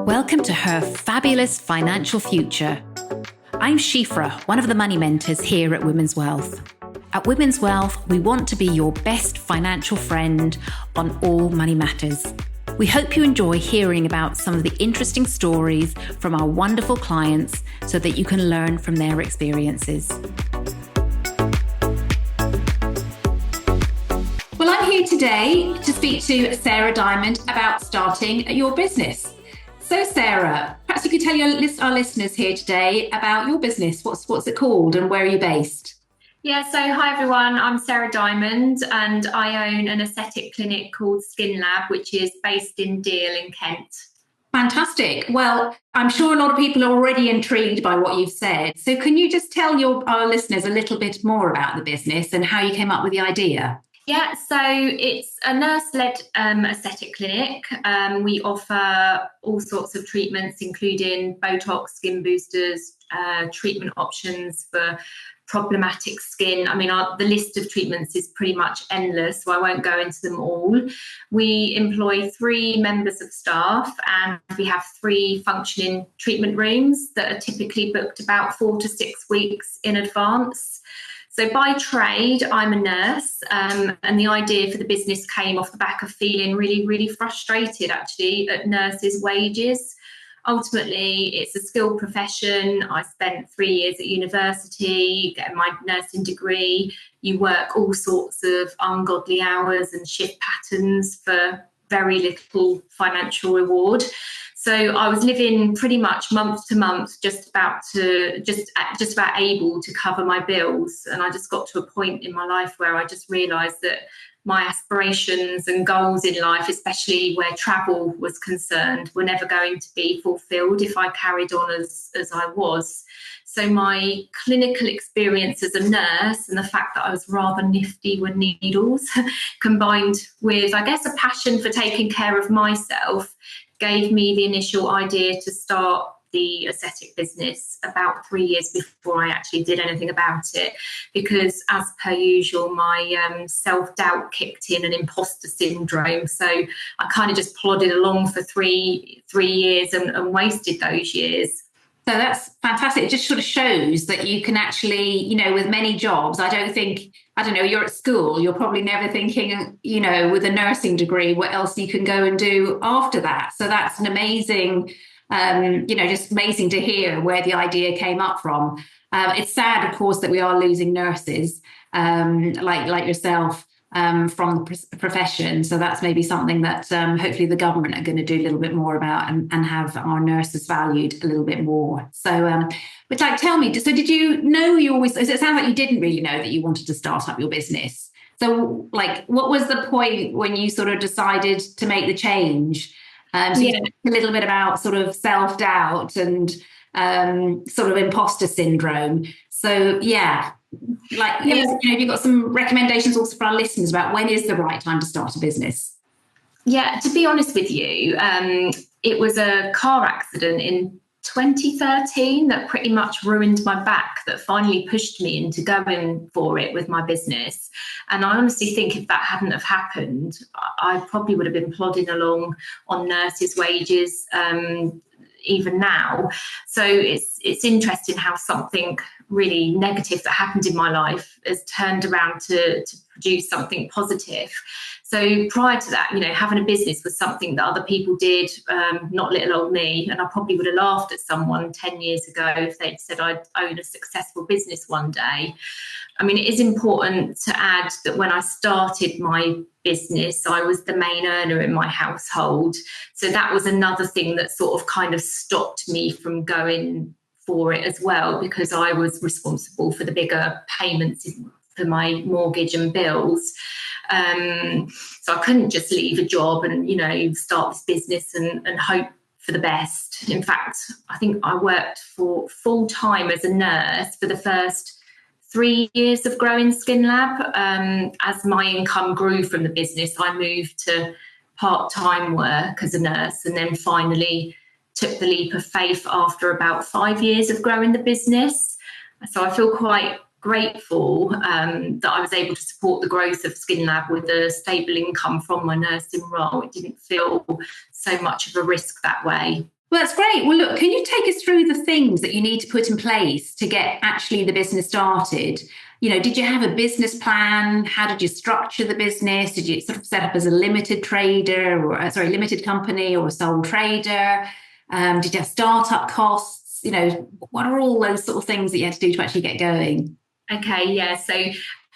Welcome to Her Fabulous Financial Future. I'm Siafra, one of the money mentors here at Women's Wealth. At Women's Wealth, we want to be your best financial friend on all money matters. We hope you enjoy hearing about some of the interesting stories from our wonderful clients so that you can learn from their experiences. Well, I'm here today to speak to Sarah Diamond about starting your business. So Sarah, perhaps you could tell our listeners here today about your business. What's it called and where are you based? Yeah, so hi everyone, I'm Sarah Diamond and I own an aesthetic clinic called Skin Lab, which is based in Deal in Kent. Fantastic. Well, I'm sure a lot of people are already intrigued by what you've said. So can you just tell our listeners a little bit more about the business and how you came up with the idea? Yeah, so it's a nurse-led aesthetic clinic. We offer all sorts of treatments, including Botox, skin boosters, treatment options for problematic skin. I mean, the list of treatments is pretty much endless, so I won't go into them all. We employ 3 members of staff and we have 3 functioning treatment rooms that are typically booked about 4 to 6 weeks in advance. So by trade, I'm a nurse, and the idea for the business came off the back of feeling really, really frustrated actually at nurses' wages. Ultimately, it's a skilled profession. I spent 3 years at university getting my nursing degree. You work all sorts of ungodly hours and shift patterns for very little financial reward. So I was living pretty much month to month, just about able to cover my bills. And I just got to a point in my life where I just realised that my aspirations and goals in life, especially where travel was concerned, were never going to be fulfilled if I carried on as I was. So my clinical experience as a nurse and the fact that I was rather nifty with needles, combined with, I guess, a passion for taking care of myself, gave me the initial idea to start the aesthetic business about 3 years before I actually did anything about it, because as per usual, my self-doubt kicked in, an imposter syndrome. So I kind of just plodded along for three years and wasted those years. So that's fantastic. It just sort of shows that you can actually, with many jobs, you're at school, you're probably never thinking, with a nursing degree, what else you can go and do after that. So that's an amazing, just amazing to hear where the idea came up from. It's sad, of course, that we are losing nurses like yourself from the profession. So that's maybe something that hopefully the government are going to do a little bit more about and have our nurses valued a little bit more. So, but tell me, so did you know it sounds like you didn't really know that you wanted to start up your business. So what was the point when you sort of decided to make the change? You talked a little bit about sort of self-doubt and sort of imposter syndrome. So, you've got some recommendations also for our listeners about when is the right time to start a business? Yeah, to be honest with you, it was a car accident in 2013 that pretty much ruined my back, that finally pushed me into going for it with my business. And I honestly think if that hadn't have happened, I probably would have been plodding along on nurses' wages even now. So it's interesting how something really negative that happened in my life has turned around to produce something positive. So prior to that, having a business was something that other people did, not little old me. And I probably would have laughed at someone 10 years ago if they'd said I'd own a successful business one day. I mean, it is important to add that when I started my business, I was the main earner in my household. So that was another thing that sort of kind of stopped me from going for it as well, because I was responsible for the bigger payments for my mortgage and bills. So I couldn't just leave a job and, start this business and hope for the best. In fact, I think I worked for full time as a nurse for the first 3 years of growing Skin Lab. As my income grew from the business, I moved to part-time work as a nurse and then finally took the leap of faith after about 5 years of growing the business. So I feel quite grateful that I was able to support the growth of Skin Lab with a stable income from my nursing role. It didn't feel so much of a risk that way. Well, that's great. Well, look, can you take us through the things that you need to put in place to get actually the business started? Did you have a business plan? How did you structure the business? Did you sort of set up as a limited trader or, limited company or a sole trader? Did you have startup costs? What are all those sort of things that you had to do to actually get going? Okay, yeah. So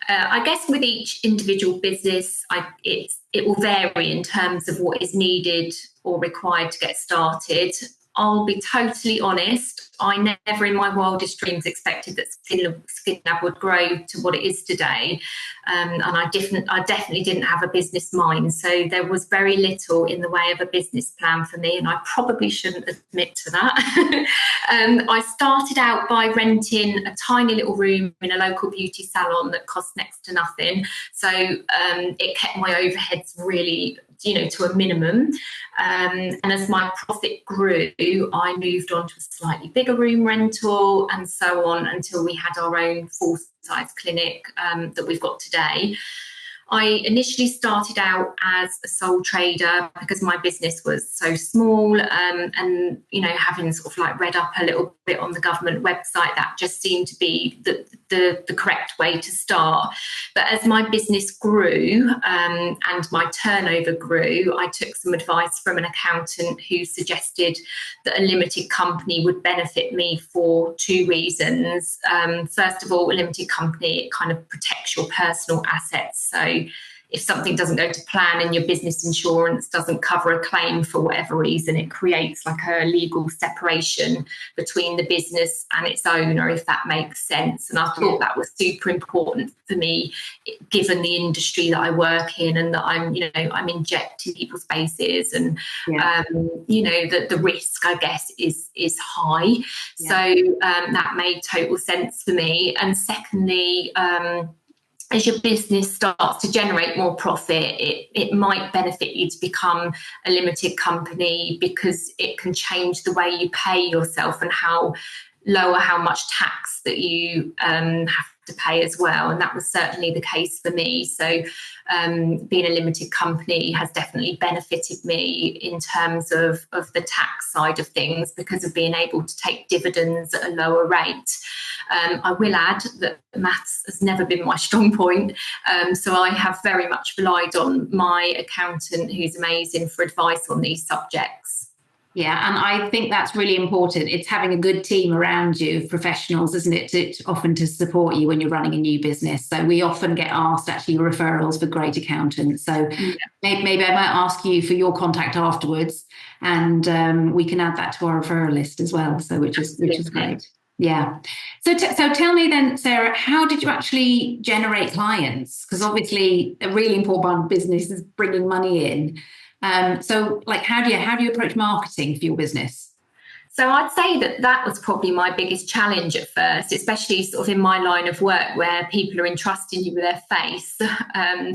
I guess with each individual business, it will vary in terms of what is needed or required to get started. I'll be totally honest, I never in my wildest dreams expected that SkinLab would grow to what it is today. And I definitely didn't have a business mind. So there was very little in the way of a business plan for me, and I probably shouldn't admit to that. I started out by renting a tiny little room in a local beauty salon that cost next to nothing. So it kept my overheads really, to a minimum. And as my profit grew, I moved on to a slightly bigger room rental and so on until we had our own full-size clinic that we've got today. I initially started out as a sole trader because my business was so small, and having sort of like read up a little bit on the government website, that just seemed to be the correct way to start. But as my business grew and my turnover grew, I took some advice from an accountant who suggested that a limited company would benefit me for two reasons. First of all, a limited company, it kind of protects your personal assets. So if something doesn't go to plan and your business insurance doesn't cover a claim for whatever reason, it creates like a legal separation between the business and its owner, if that makes sense. And I thought that was super important for me, given the industry that I work in and that I'm injecting people's faces, and the risk, I guess, is high. So that made total sense for me. And secondly, as your business starts to generate more profit, it might benefit you to become a limited company, because it can change the way you pay yourself and how much tax that you have to pay as well. And that was certainly the case for me. So being a limited company has definitely benefited me in terms of the tax side of things, because of being able to take dividends at a lower rate. I will add that maths has never been my strong point, so I have very much relied on my accountant, who's amazing, for advice on these subjects. Yeah, and I think that's really important. It's having a good team around you of professionals, isn't it, often to support you when you're running a new business. So we often get asked actually referrals for great accountants. So maybe I might ask you for your contact afterwards, and we can add that to our referral list as well. So which is great. Yeah. So tell me then, Sarah, how did you actually generate clients? Because obviously a really important part of business is bringing money in. So like, how do you approach marketing for your business? So I'd say that was probably my biggest challenge at first, especially sort of in my line of work where people are entrusting you with their face.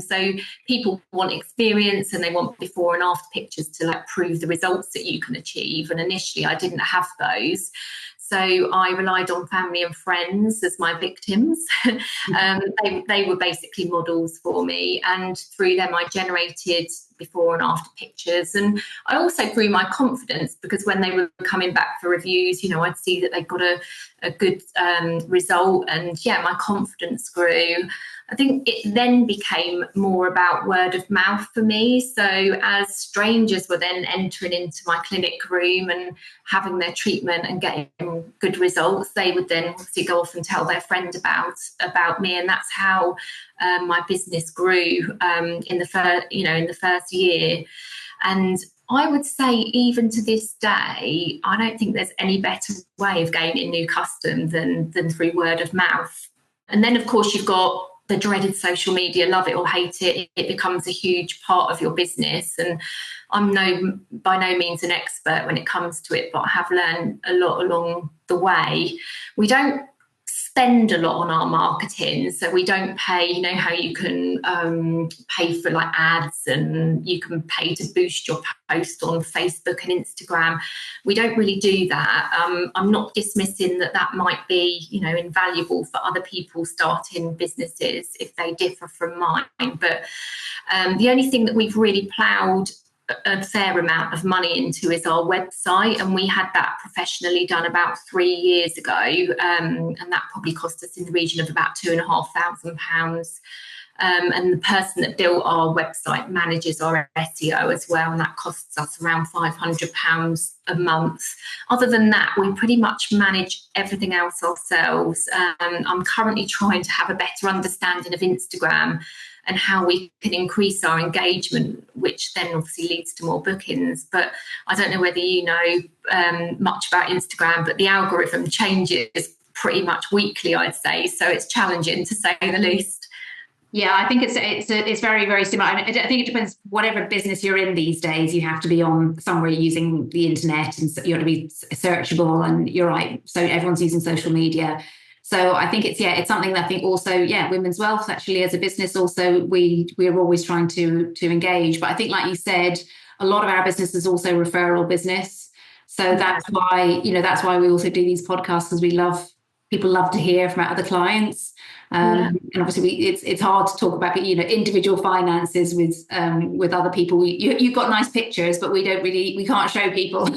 So people want experience and they want before and after pictures to like prove the results that you can achieve. And initially I didn't have those. So I relied on family and friends as my victims. They were basically models for me, and through them I generated before and after pictures. And I also grew my confidence, because when they were coming back for reviews, I'd see that they got a good result, and my confidence grew. I think it then became more about word of mouth for me. So as strangers were then entering into my clinic room and having their treatment and getting good results, they would then obviously go off and tell their friend about me, and that's how my business grew in the first year. And I would say even to this day, I don't think there's any better way of gaining new customers than through word of mouth. And then of course you've got the dreaded social media, love it or hate it, it becomes a huge part of your business. And I'm by no means an expert when it comes to it, but I have learned a lot along the way. We don't spend a lot on our marketing, so we don't pay, how you can pay for like ads, and you can pay to boost your post on Facebook and Instagram. We don't really do that. I'm not dismissing that might be invaluable for other people starting businesses if they differ from mine, but the only thing that we've really ploughed a fair amount of money into is our website, and we had that professionally done about 3 years ago, and that probably cost us in the region of about £2,500. And the person that built our website manages our SEO as well, and that costs us around £500 a month. Other than that, we pretty much manage everything else ourselves. I'm currently trying to have a better understanding of Instagram and how we can increase our engagement, which then obviously leads to more bookings. But I don't know whether you know much about Instagram, but the algorithm changes pretty much weekly, I'd say. So it's challenging, to say the least. Yeah, I think it's very, very similar. I think it depends, whatever business you're in these days, you have to be on somewhere using the internet, and you have to be searchable, and you're right. So everyone's using social media. So I think it's something that I think also, women's wealth actually as a business also, we're always trying to engage. But I think, like you said, a lot of our business is also referral business. So that's why we also do these podcasts, because people love to hear from our other clients. And obviously it's hard to talk about individual finances with other people. You've got nice pictures, but we can't show people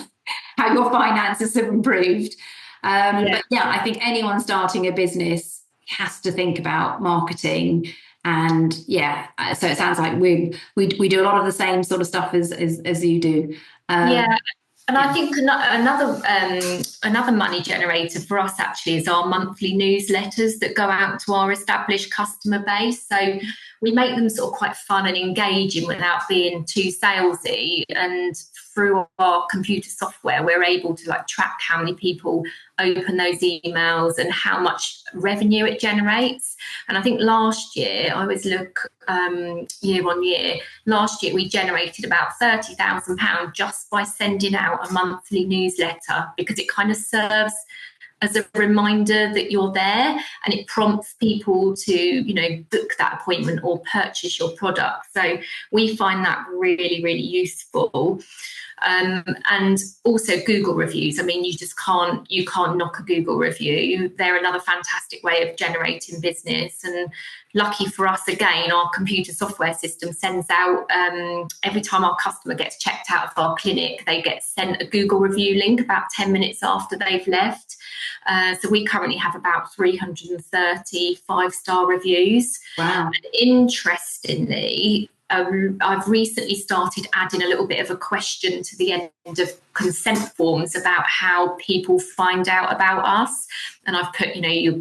how your finances have improved. But I think anyone starting a business has to think about marketing. And so it sounds like we do a lot of the same sort of stuff as you do. And I think another money generator for us actually is our monthly newsletters that go out to our established customer base. So we make them sort of quite fun and engaging without being too salesy. And through our computer software, we're able to track how many people open those emails and how much revenue it generates. And I think last year, I always look year on year, last year we generated about £30,000 just by sending out a monthly newsletter, because it kind of serves as a reminder that you're there, and it prompts people to book that appointment or purchase your product. So we find that really, really useful. And also Google reviews. I mean, you can't knock a Google review. They're another fantastic way of generating business. And lucky for us, again, our computer software system sends out, every time our customer gets checked out of our clinic, they get sent a Google review link about 10 minutes after they've left. So we currently have about 330 5-star reviews. Wow. And interestingly, I've recently started adding a little bit of a question to the end of consent forms about how people find out about us. And I've put, your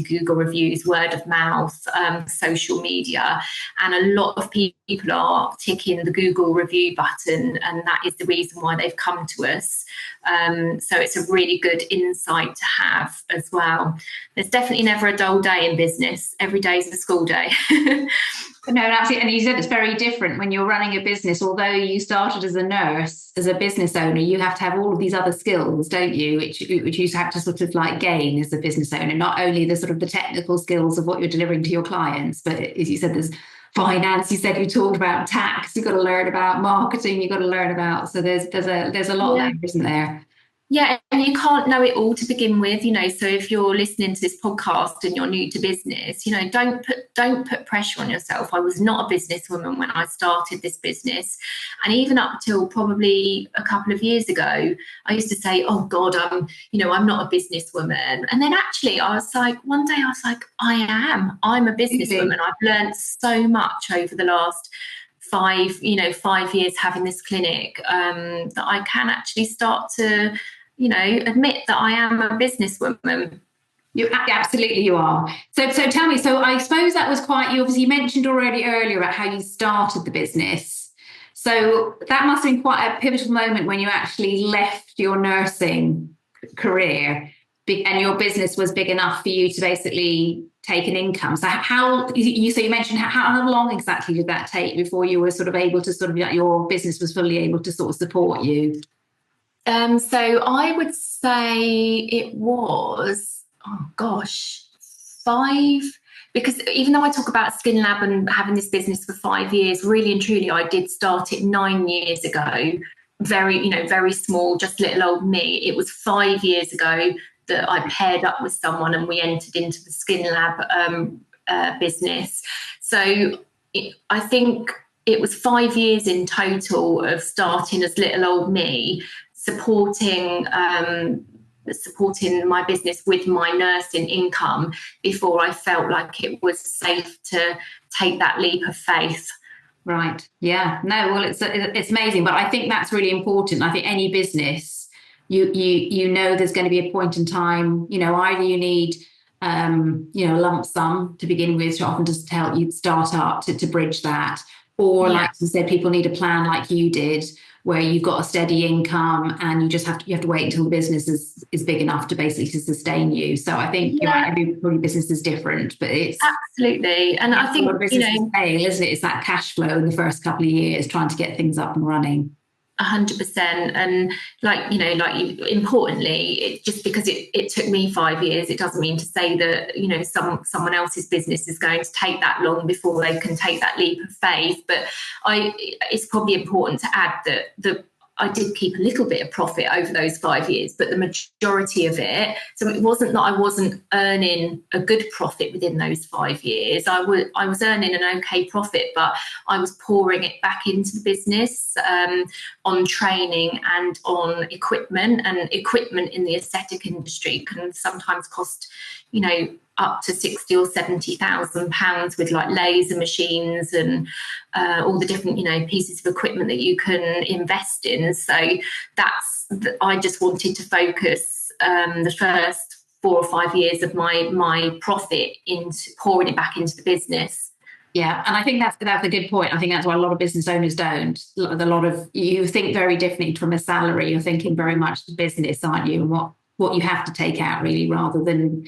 Google reviews, word of mouth, social media, and a lot of people are ticking the Google review button, and that is the reason why they've come to us. So it's a really good insight to have as well. There's definitely never a dull day in business. Every day is a school day. No, absolutely. And you said it's very different when you're running a business. Although you started as a nurse, as a business owner, you have to have all of these other skills, don't you? Which you have to sort of gain as a business owner. Not only the sort of the technical skills of what you're delivering to your clients, but as you said, there's finance. You said you talked about tax. You've got to learn about marketing. You've got to learn about. So there's a lot there, isn't there? Yeah, and you can't know it all to begin with, so if you're listening to this podcast and you're new to business, don't put pressure on yourself. I was not a businesswoman when I started this business. And even up till probably a couple of years ago, I used to say, oh God, I'm not a businesswoman. And then actually one day I was like, I'm a businesswoman. I've learned so much over the last 5 years having this clinic, that I can actually start to admit that I am a businesswoman. You are. So tell me, so I suppose that was you obviously mentioned already earlier about how you started the business. So that must have been quite a pivotal moment when you actually left your nursing career and your business was big enough for you to basically take an income. So you mentioned how long exactly did that take before you were sort of able to your business was fully able to sort of support you? So I would say it was, 5, because even though I talk about Skin Lab and having this business for 5 years, really and truly, I did start it 9 years ago, very small, just little old me. It was 5 years ago that I paired up with someone and we entered into the Skin Lab business. So I think it was 5 years in total of starting as little old me, supporting my business with my nursing income before I felt like it was safe to take that leap of faith. Right. Yeah. No, well, it's amazing, but I think that's really important. I think any business, you know, there's going to be a point in time, you know, either you need a lump sum to begin with to often just help you start up to bridge that, or like you said, people need a plan like you did, where you've got a steady income and you have to wait until the business is big enough to basically to sustain you. So I think every business is different, but it's absolutely, and I think businesses fail, isn't it? It's that cash flow in the first couple of years trying to get things up and running. 100%. And importantly, just because it took me 5 years, it doesn't mean to say that someone else's business is going to take that long before they can take that leap of faith. But it's probably important to add that I did keep a little bit of profit over those 5 years, but the majority of it, so it wasn't that I wasn't earning a good profit within those 5 years. I was earning an okay profit, but I was pouring it back into the business on training and on equipment. And equipment in the aesthetic industry can sometimes cost, up to 60 or 70,000 pounds with like laser machines and all the different pieces of equipment that you can invest in. So I just wanted to focus the first 4 or 5 years of my profit into pouring it back into the business. Yeah, and I think that's a good point. I think that's why a lot of business owners don't. You think very differently from a salary. You're thinking very much the business, aren't you? And what you have to take out really, rather than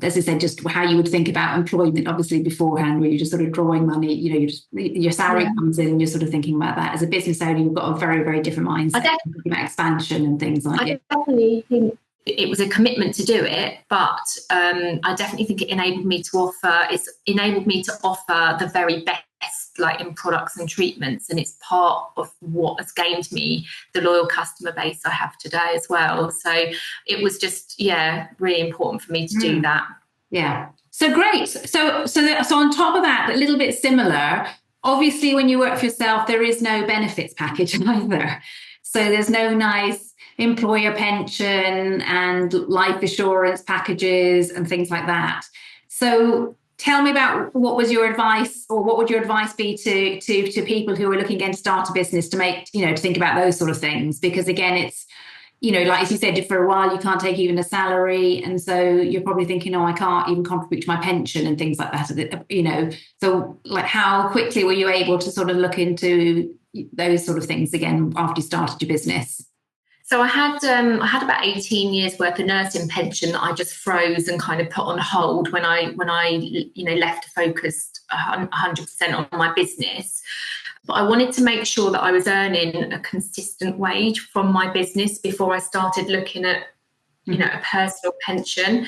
as I said, just how you would think about employment, obviously beforehand, where you're just sort of drawing money, your salary comes in and you're sort of thinking about that. As a business owner, you've got a very, very different mindset about expansion and things like that. I definitely think it was a commitment to do it, but I definitely think it enabled me to offer the very best, like in products and treatments, and it's part of what has gained me the loyal customer base I have today as well. So it was just really important for me to do that. Yeah. So great. So on top of that, a little bit similar. Obviously, when you work for yourself, there is no benefits package either. So there's no nice employer pension and life assurance packages and things like that. So tell me about what was your advice, or what would your advice be to people who are looking again to start a business, to make, to think about those sort of things? Because again, it's, like as you said, for a while you can't take even a salary, and so you're probably thinking, I can't even contribute to my pension and things like that. So like, how quickly were you able to sort of look into those sort of things again after you started your business? So I had about 18 years worth of nursing pension that I just froze and kind of put on hold when I left to focus 100% on my business. But I wanted to make sure that I was earning a consistent wage from my business before I started looking at a personal pension.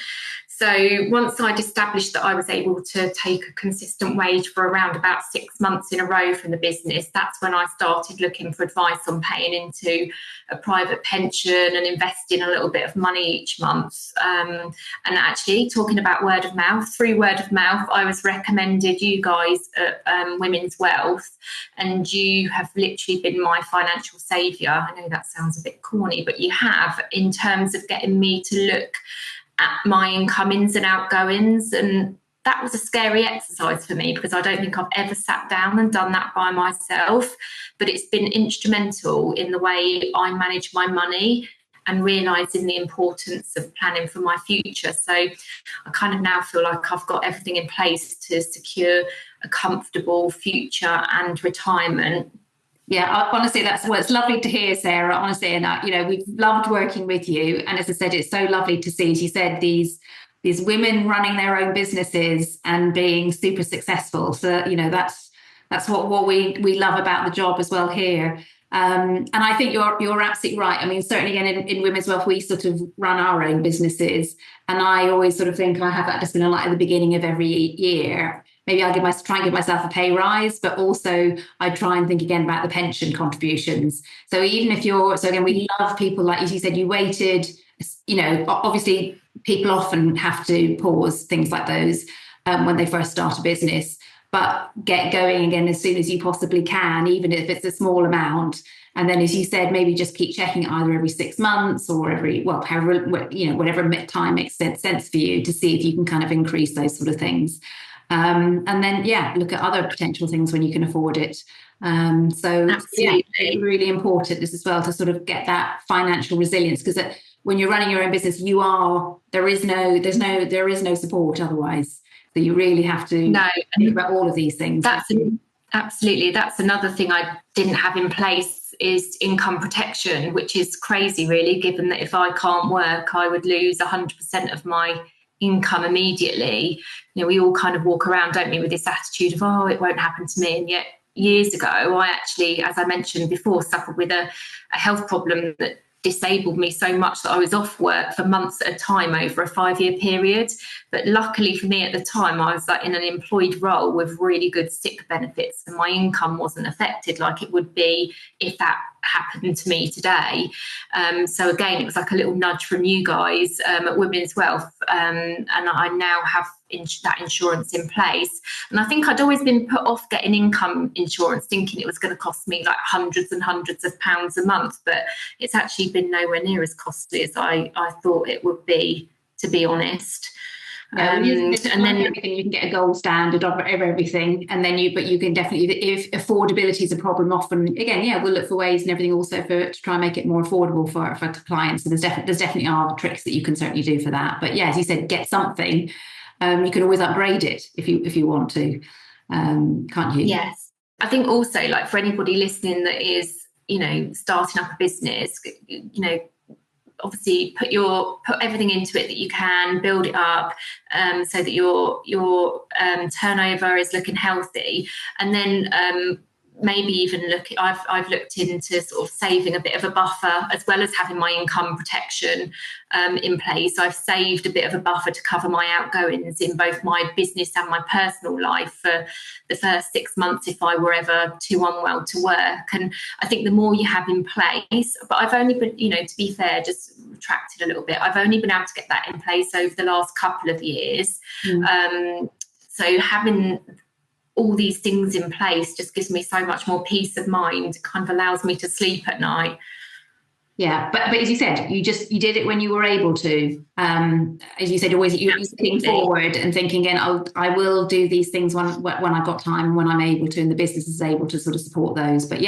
So once I'd established that I was able to take a consistent wage for around about 6 months in a row from the business, that's when I started looking for advice on paying into a private pension and investing a little bit of money each month. And actually, talking about word of mouth, through word of mouth, I was recommended you guys at Women's Wealth, and you have literally been my financial saviour. I know that sounds a bit corny, but you have, in terms of getting me to look at my incomings and outgoings. And that was a scary exercise for me, because I don't think I've ever sat down and done that by myself, but it's been instrumental in the way I manage my money and realising the importance of planning for my future. So I kind of now feel like I've got everything in place to secure a comfortable future and retirement. Yeah, honestly, it's lovely to hear, Sarah, honestly. And, we've loved working with you. And as I said, it's so lovely to see, as you said, these women running their own businesses and being super successful. So, that's what we love about the job as well here. And I think you're absolutely right. I mean, certainly again, in Women's Wealth, we sort of run our own businesses. And I always sort of think I have that discipline like at the beginning of every year. Maybe I'll try and give myself a pay rise, but also I try and think again about the pension contributions. So even if we love people, like as you said, you waited, obviously people often have to pause things like those when they first start a business. but get going again as soon as you possibly can, even if it's a small amount. And then, as you said, maybe just keep checking it either every 6 months or however, whatever time makes sense for you, to see if you can kind of increase those sort of things. And then, look at other potential things when you can afford it. So Absolutely. it's really important as well to sort of get that financial resilience, because when you're running your own business, there is no support otherwise. So you really have to think about all of these things. Absolutely. That's another thing I didn't have in place, is income protection, which is crazy, really, given that if I can't work, I would lose 100% of my income immediately. We all kind of walk around, don't we, with this attitude of, oh, it won't happen to me. And yet years ago, I actually, as I mentioned before, suffered with a health problem that disabled me so much that I was off work for months at a time over a 5-year period. But luckily for me at the time, I was in an employed role with really good sick benefits, and my income wasn't affected like it would be if that happened to me today. So again, it was like a little nudge from you guys at Women's Wealth, and I now have that insurance in place. And I think I'd always been put off getting income insurance, thinking it was going to cost me like hundreds and hundreds of pounds a month, but it's actually been nowhere near as costly as I thought it would be, to be honest. And then everything, you can get a gold standard of everything, and then you can definitely, if affordability is a problem, often again, we'll look for ways and everything also to try and make it more affordable for clients. So there's definitely are tricks that you can certainly do for that. But as you said, get something. You can always upgrade it if you want to, can't you? Yes, I think also, like, for anybody listening that is starting up a business, obviously put everything into it that you can, build it up, so that your turnover is looking healthy, and then maybe even I've looked into sort of saving a bit of a buffer, as well as having my income protection in place. I've saved a bit of a buffer to cover my outgoings in both my business and my personal life for the first 6 months if I were ever too unwell to work. And I think the more you have in place, but I've only been, to be fair, just retracted a little bit, I've only been able to get that in place over the last couple of years. So having all these things in place just gives me so much more peace of mind. It kind of allows me to sleep at night. Yeah, but as you said, you did it when you were able to. As you said, always you're looking forward and thinking, I will do these things when I've got time, when I'm able to, and the business is able to sort of support those. But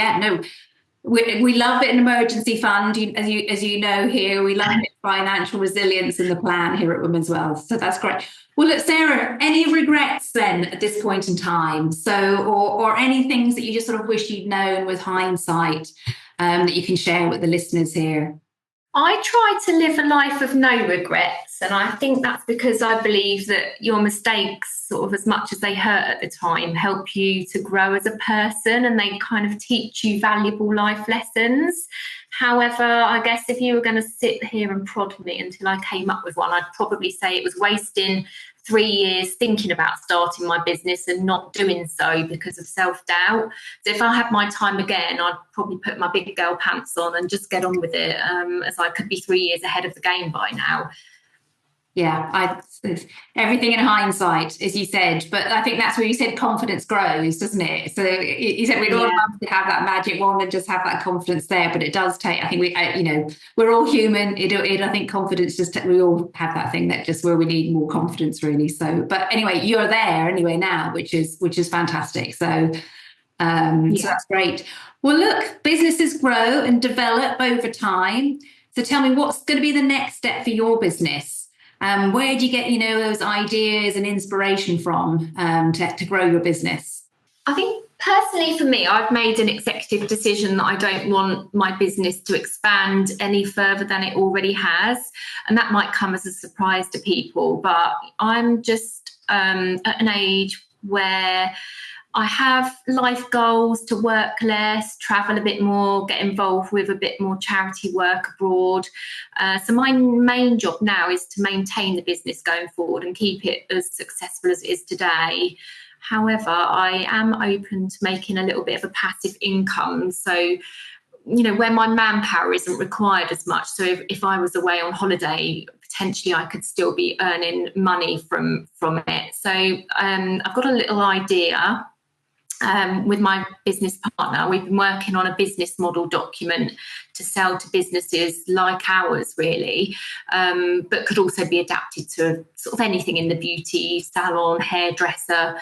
we love it, an emergency fund. As you know here, we love it, financial resilience in the plan here at Women's Wealth. So that's great. Well, look, Sarah, any regrets then at this point in time? So, or any things that you just sort of wish you'd known with hindsight, that you can share with the listeners here? I try to live a life of no regrets, and I think that's because I believe that your mistakes, sort of as much as they hurt at the time, help you to grow as a person, and they kind of teach you valuable life lessons. However, I guess if you were going to sit here and prod me until I came up with one, I'd probably say it was wasting 3 years thinking about starting my business and not doing so because of self-doubt. So if I had my time again, I'd probably put my big girl pants on and just get on with it, as I could be 3 years ahead of the game by now. Yeah, everything in hindsight, as you said, but I think that's where you said confidence grows, doesn't it? So you said we'd all love to have that magic wand and just have that confidence there, but it does take, I think we're all human. I think confidence we all have that thing that just where we need more confidence, really. So, but anyway, you're there anyway now, which is fantastic. So, so that's great. Well, look, businesses grow and develop over time. So tell me, what's going to be the next step for your business? Where do you get, those ideas and inspiration from to grow your business? I think personally for me, I've made an executive decision that I don't want my business to expand any further than it already has. And that might come as a surprise to people, but I'm just at an age where I have life goals to work less, travel a bit more, get involved with a bit more charity work abroad. So my main job now is to maintain the business going forward and keep it as successful as it is today. However, I am open to making a little bit of a passive income. So, where my manpower isn't required as much. So if I was away on holiday, potentially I could still be earning money from it. So I've got a little idea. With my business partner, we've been working on a business model document to sell to businesses like ours, really, but could also be adapted to sort of anything in the beauty, salon, hairdresser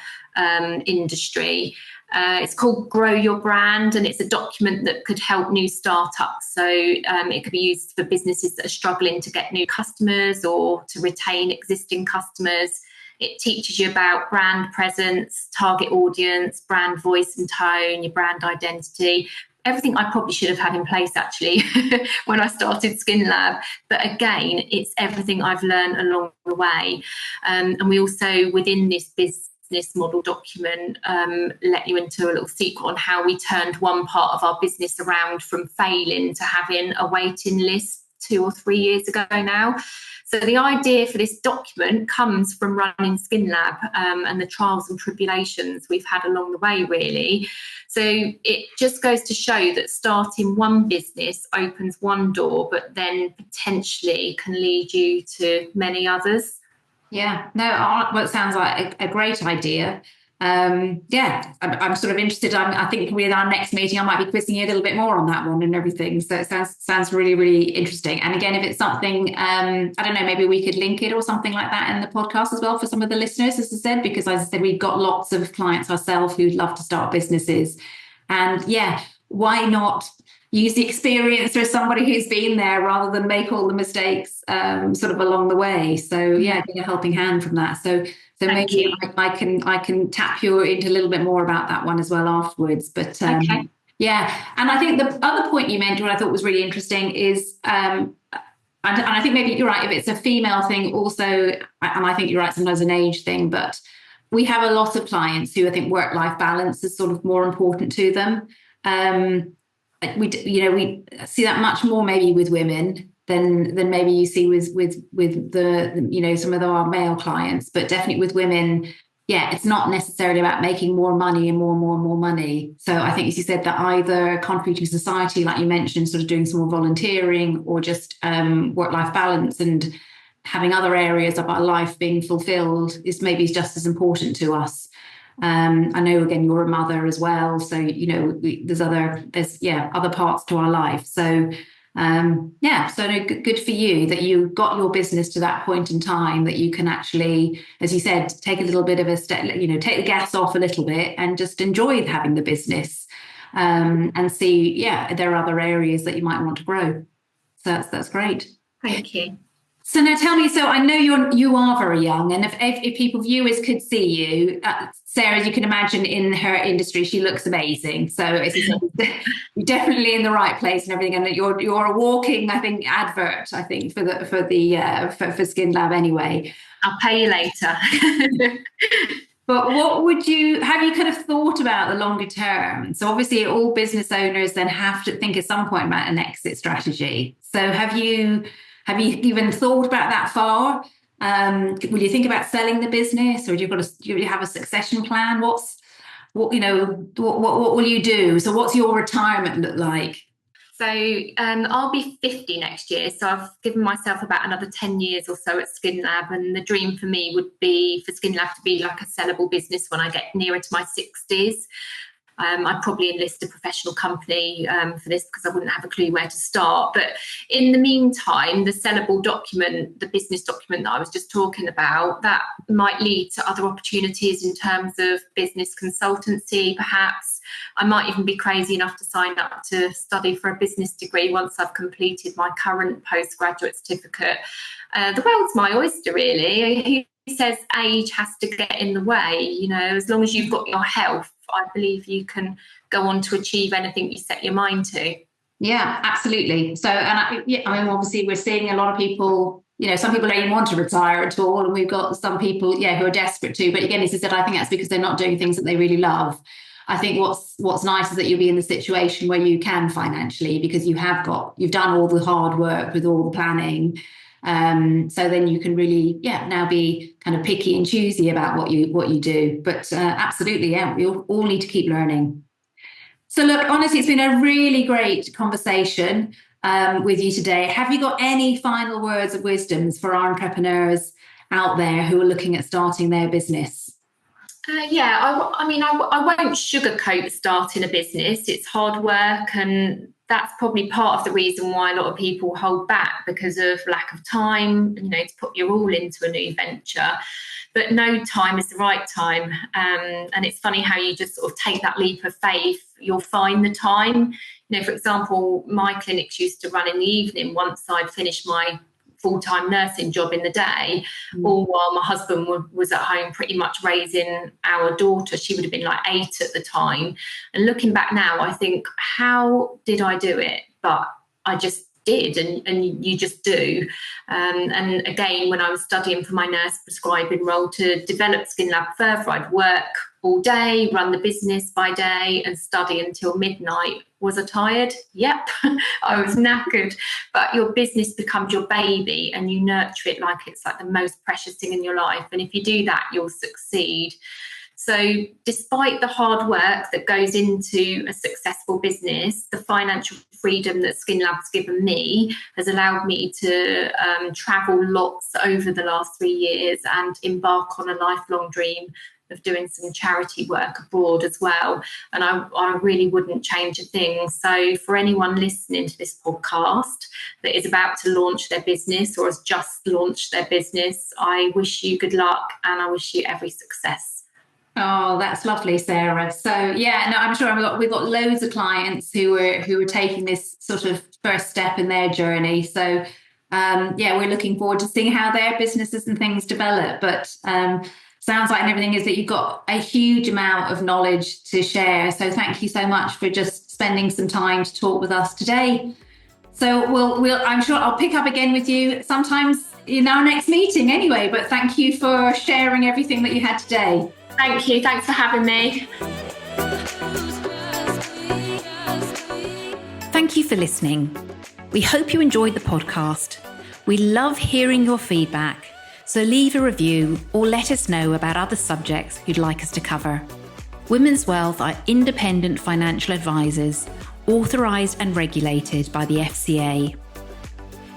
industry. It's called Grow Your Brand, and it's a document that could help new startups. So it could be used for businesses that are struggling to get new customers or to retain existing customers. It teaches you about brand presence, target audience, brand voice and tone, your brand identity, everything I probably should have had in place actually when I started Skin Lab. But again, it's everything I've learned along the way. And we also, within this business model document, let you into a little secret on how we turned one part of our business around from failing to having a waiting list 2 or 3 years ago now. So the idea for this document comes from running Skin Lab and the trials and tribulations we've had along the way, really. So it just goes to show that starting one business opens one door, but then potentially can lead you to many others. Yeah, no, well, it sounds like a great idea. Yeah, I'm sort of interested. I think with our next meeting, I might be quizzing you a little bit more on that one and everything. So it sounds really, really interesting. And again, if it's something, I don't know, maybe we could link it or something like that in the podcast as well for some of the listeners, as I said, because as I said, we've got lots of clients ourselves who'd love to start businesses. And yeah, why not use the experience of somebody who's been there rather than make all the mistakes sort of along the way. So yeah, get a helping hand from that. So maybe I can tap you into a little bit more about that one as well afterwards. But Okay. yeah, and I think the other point you mentioned, what I thought was really interesting is, and I think maybe you're right, if it's a female thing also, and I think you're right, sometimes an age thing, but we have a lot of clients who I think work-life balance is sort of more important to them. We see that much more maybe with women than maybe you see with the some of our male clients, but definitely with women, yeah, it's not necessarily about making more money and more and more and more money. So I think, as you said, that either contributing to society, like you mentioned, sort of doing some more volunteering, or just work-life balance and having other areas of our life being fulfilled is maybe just as important to us. I know, again, you're a mother as well, so there's other parts to our life. So good for you that you got your business to that point in time that you can actually, as you said, take a little bit of a step, take the gas off a little bit and just enjoy having the business, and see, there are other areas that you might want to grow. So that's great. Thank you. So now tell me, so I know you are very young, and if viewers could see you, Sarah, as you can imagine, in her industry, she looks amazing. So as you said, you're definitely in the right place and everything, and you're a walking, I think, advert, I think, for Skin Lab anyway. I'll pay you later. But have you kind of thought about the longer term? So obviously all business owners then have to think at some point about an exit strategy. So have you even thought about that far? Will you think about selling the business, or do you have a succession plan? What will you do? So what's your retirement look like? So I'll be 50 next year. So I've given myself about another 10 years or so at Skin Lab. And the dream for me would be for Skin Lab to be like a sellable business when I get nearer to my 60s. I'd probably enlist a professional company for this, because I wouldn't have a clue where to start. But in the meantime, the sellable document, the business document that I was just talking about, that might lead to other opportunities in terms of business consultancy, perhaps. I might even be crazy enough to sign up to study for a business degree once I've completed my current postgraduate certificate. The world's my oyster, really. Who says age has to get in the way? As long as you've got your health, I believe you can go on to achieve anything you set your mind to. Yeah, absolutely. So, obviously we're seeing a lot of people, some people don't even want to retire at all. And we've got some people, who are desperate to. But again, as I said, I think that's because they're not doing things that they really love. I think what's nice is that you'll be in the situation where you can financially, because you've done all the hard work with all the planning. So then you can really, now be kind of picky and choosy about what you do. But absolutely, we all need to keep learning. So look, honestly, it's been a really great conversation. with you today. Have you got any final words of wisdoms for our entrepreneurs out there who are looking at starting their business? I won't sugarcoat starting a business. It's hard work, and that's probably part of the reason why a lot of people hold back, because of lack of time, to put your all into a new venture. But no time is the right time. And it's funny how you just sort of take that leap of faith, you'll find the time. For example, my clinics used to run in the evening once I'd finished my full-time nursing job in the day, all while my husband was at home pretty much raising our daughter. She would have been like 8 at the time. And looking back now, I think, how did I do it? But I just did, and you just do. And again, when I was studying for my nurse prescribing role to develop Skin Lab further, I'd work all day, run the business by day, and study until midnight. Was I tired? Yep, I was knackered. But your business becomes your baby, and you nurture it like it's like the most precious thing in your life. And if you do that, you'll succeed. So despite the hard work that goes into a successful business, the financial freedom that Skin Lab's given me has allowed me to travel lots over the last 3 years and embark on a lifelong dream of doing some charity work abroad as well. And I really wouldn't change a thing. So for anyone listening to this podcast that is about to launch their business or has just launched their business, I wish you good luck, and I wish you every success. Oh, that's lovely, Sarah. So I'm sure we've got loads of clients who are taking this sort of first step in their journey. So we're looking forward to seeing how their businesses and things develop. But sounds like everything is that you've got a huge amount of knowledge to share. So thank you so much for just spending some time to talk with us today. So I'm sure I'll pick up again with you sometimes in our next meeting anyway. But thank you for sharing everything that you had today. Thank you. Thanks for having me. Thank you for listening. We hope you enjoyed the podcast. We love hearing your feedback, so leave a review or let us know about other subjects you'd like us to cover. Women's Wealth are independent financial advisors, authorised and regulated by the FCA.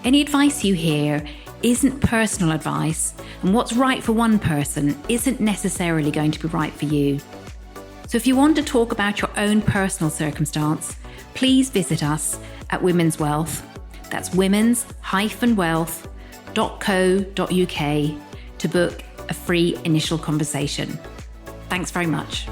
Any advice you hear isn't personal advice, and what's right for one person isn't necessarily going to be right for you. So if you want to talk about your own personal circumstance, please visit us at Women's Wealth. That's womens-wealth.co.uk to book a free initial conversation. Thanks very much.